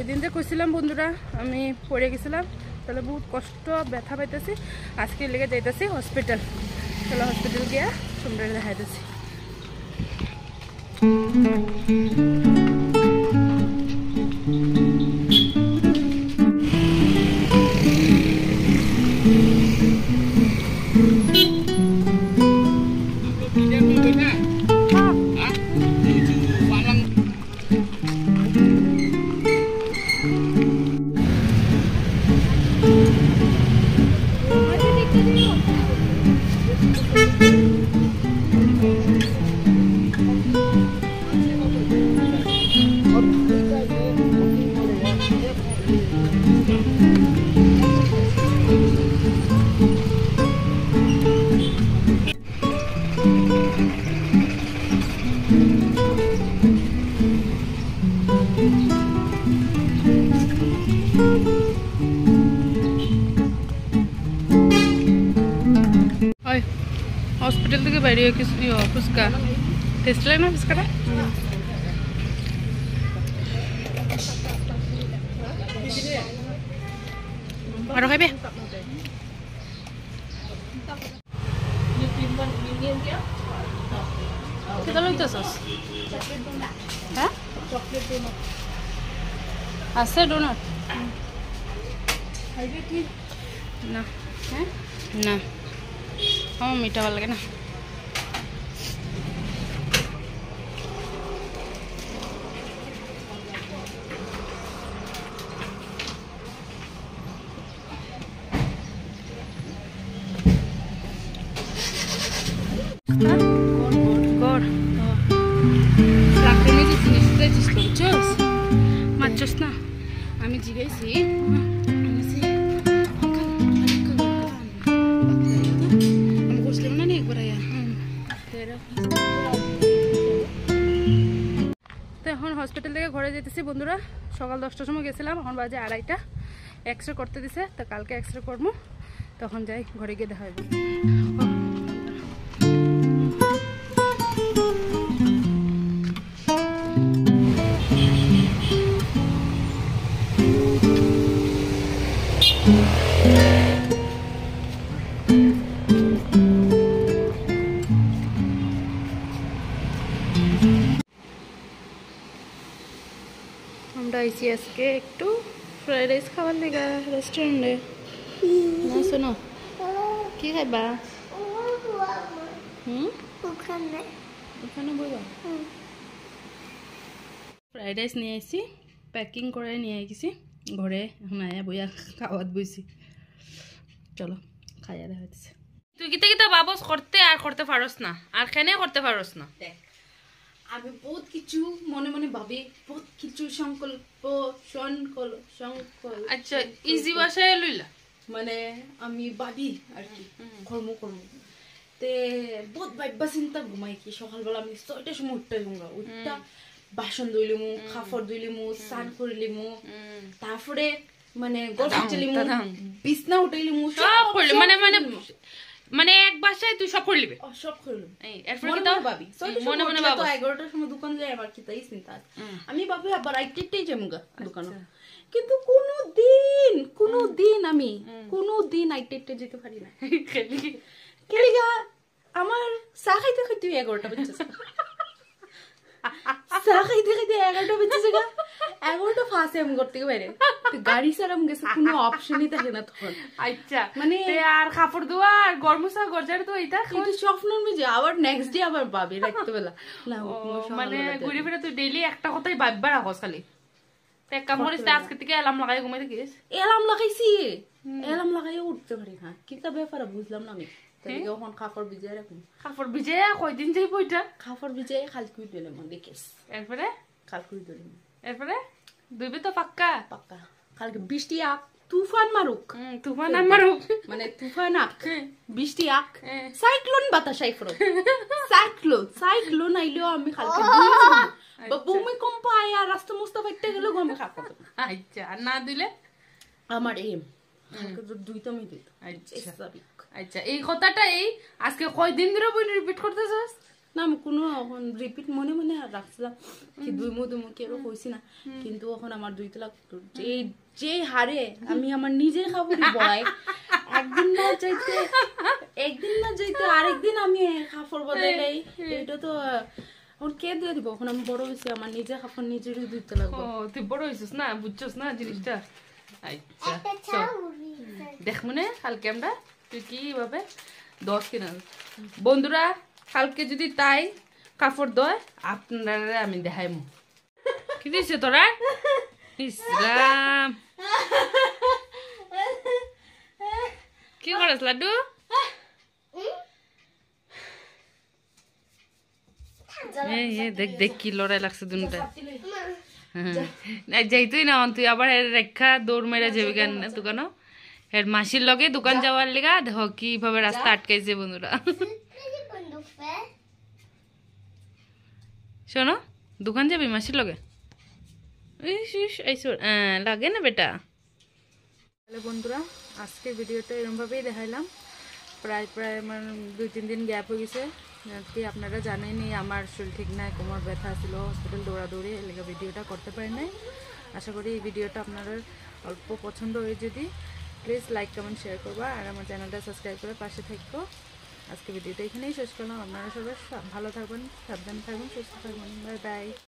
ওই দিন যে কইছিলাম বন্ধুরা আমি পড়ে গেছিলাম, তাহলে বহুত কষ্ট ব্যথা পাইতেছি। আজকে লেগে যাইতেছি হসপিটাল। তাহলে হসপিটাল গিয়া তোমরা দেখাইতেছি। হসপিটাল থেকে বাইরে কিছু ফুচকা টেস্ট লাগে না ফুচকাটা? আরো খাইবে? কেটা লইতেছস? হ্যাঁ আছে ডোনাট না? হ্যাঁ না, আমার মিঠা ভালো লাগে না। মারছস না? আমি জিগাইছি তো এখন হসপিটাল থেকে ঘরে যেতেছি বন্ধুরা। সকাল 10টার সময় গেছিলাম, এখন বাজে 2:30। এক্সরে করতে দিছে, তো কালকে এক্সরে করবো, তখন যাই ঘরে গিয়ে দেখা হইব। আমরা আইসি আজকে একটু ফ্রাইড রাইস খাবার লেগা রেস্টুরেন্টে। না শোনো, কি খাইবা? ওখানে বইবা? ফ্রাইড রাইস নিয়ে আইসি, প্যাকিং করে নিয়ে আইছি ঘরে। এখন আয়া বইয়া খাওয়াত বইছি। চলো খাইয়া দেখা হচ্ছে। তুই কিতা কিতা বাবস করতে আর করতে পারস না, আর কেনে করতে পারস না? দেখ, আমি বহুত কিছু মনে মনে ভাবি, বহুত কিছু সংকল্প। আচ্ছা, ইজি ভাষায় লইলা মানে আমি ভাবি আর কি কর্ম তে বহুত ভাববা চিন্তা ঘুমাই কি সকালবেলা আমি 6টার সময় উঠটা বাসন ধুইলিমু, কাপড় ধুইলিমু, স্নান করিলিমু, তারপরে মানে গল্প চলিমু, বিছনা উঠাইলিমু, সব করলি মানে মানে মানে এক বাসায় তুই সব করলিবে? সব করলাম। এরপর কি তাও ভাবি মনে মনে ভাবো 11টার সময় দোকান যাই, আমার কি তাই চিন্তা। আমি ভাবি আবার আইটেই যামগা দোকানে, কিন্তু কোনদিন আমি কোনদিন আইটেই যেতে পারি না। কেলিগা আমার চা খাইতে খাইতে 11টা বাজছে। চা খাইতে খাইতে 11টা বাজছে গা। 11টা ফাঁসে আমি করতে বাইরে গাড়ি সারাম গেছে, কোনো অপশনই থাকে না তখন। আচ্ছা মানে আর কাপড় ধোয়া আর গরমসা গরজার তো এটা কিন্তু স্বপ্নর মিজে আবার নেক্সট ডে আবার ভাবি রাখতে বেলা না মানে ঘুরে ফিরে তুই ডেইলি একটা কথাই ভাববা রাখস খালি। এক কাম করিস, আজকে থেকে অ্যালার্ম লাগাই ঘুমাই থাকিস? অ্যালার্ম লাগাইছি, অ্যালার্ম লাগাই উঠতে পারি না। কিতা ব্যাপার বুঝলাম না আমি। এখন কাপড় ভিজাই রাখুন। কাপড় ভিজাই কয়দিন যাই বইটা? কাপড় ভিজাই কালকে দিলাম দেখিস। এরপরে কালকে দিলাম, এরপরে দুইবে তো পাক্কা পাক্কা। কালকে বৃষ্টি আক, তুফান মারুক, তুফান আর মারুক মানে তুফান আক, বৃষ্টি আক, সাইক্লোন বাতাস আইফরো, সাইক্লোন আইলেও আমি কালকে ভূমিকম্প আয়া রাস্তা মুস্তা ফাইটে গেল আমি কাপড়। আচ্ছা, আর না দিলে আমার এম দুইটা আমি দিত। আচ্ছা, এই কথাটা এই আজকে কয়দিন ধরে বই রিপিট করতেছস? না আমি কোনো এখন রিপিট মনে মনে রাখছিলাম কি দুইমু কেউ কইছি না, কিন্তু এখন আমার 2 তলাক যে হারে আমি আমার নিজের খাবারই বয়, একদিন না যাইতে আরেকদিন আমি কাপড় বদলাই দেই, এটা তো এখন কে দিয়ে দিব? এখন আমি বড় হয়েছি, আমার নিজের কাপড় নিজেরই ধুইতে লাগবে। তুই বড় হয়েছিস না, বুঝছস না জিনিসটা। আচ্ছা দেখ মনে কালকে আমরা তুই কিভাবে 10 কিনা বন্ধুরা, কালকে যদি তাই কাপড় দয় আপনারা আমি দেখাইমু। কি দিছে তোরা? ইসলাম কি করছ লাড্ডু? দেখ দেখ কি লড়াই লাগছে দুটা। যাইতুই না তুই আবার রেখা দৌড় মেরে যাবি কেন দোকানও? এর মাসির লগে দোকান যাওয়ার লেগা দেখো কিভাবে রাস্তা আটকাইছে বন্ধুরা। শোনো দোকান যাবি মাসির লগে? লাগে না বেটা। তাহলে বন্ধুরা আজকে ভিডিওটা এরকমভাবেই দেখাইলাম। প্রায় আমার 2-3 দিন গ্যাপ হয়ে গেছে আর কি। আপনারা জানেনই আমার শরীর ঠিক নাই, কোমর ব্যথা ছিল, হসপিটাল দৌড়াদৌড়ি এলাকা ভিডিওটা করতে পারি নাই। আশা করি এই ভিডিওটা আপনাদের অল্প পছন্দ হয়ে যদি প্লিজ লাইক কমেন্ট শেয়ার করবা আর আমার চ্যানেলটা সাবস্ক্রাইব করে পাশে থাকবো। আজকে ভিডিওটা এখানেই শেষ করলাম। আপনারা সবাই ভালো থাকবেন, সাবধানে থাকবেন, সুস্থ থাকবেন। Bye bye.